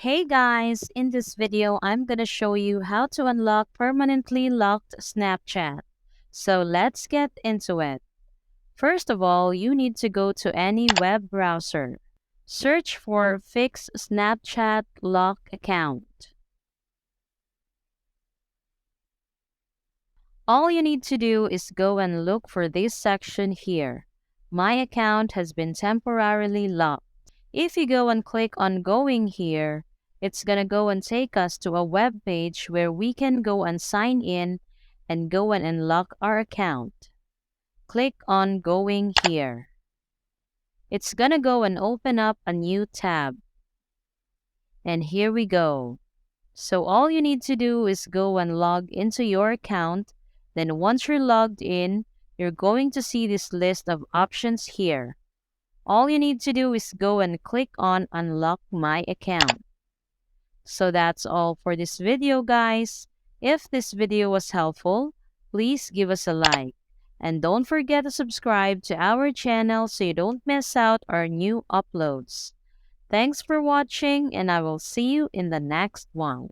Hey guys, in this video, I'm gonna show you how to unlock permanently locked Snapchat. So let's get into it. First of all, you need to go to any web browser. Search for Fix Snapchat Lock Account. All you need to do is go and look for this section here. My account has been temporarily locked. If you go and click on going here, it's gonna go and take us to a web page where we can go and sign in and go and unlock our account. Click on going here. It's gonna go and open up a new tab. And here we go. So all you need to do is go and log into your account. Then once you're logged in, you're going to see this list of options here. All you need to do is go and click on Unlock My Account. So that's all for this video, guys. If this video was helpful, please give us a like. And don't forget to subscribe to our channel so you don't miss out our new uploads. Thanks for watching, and I will see you in the next one.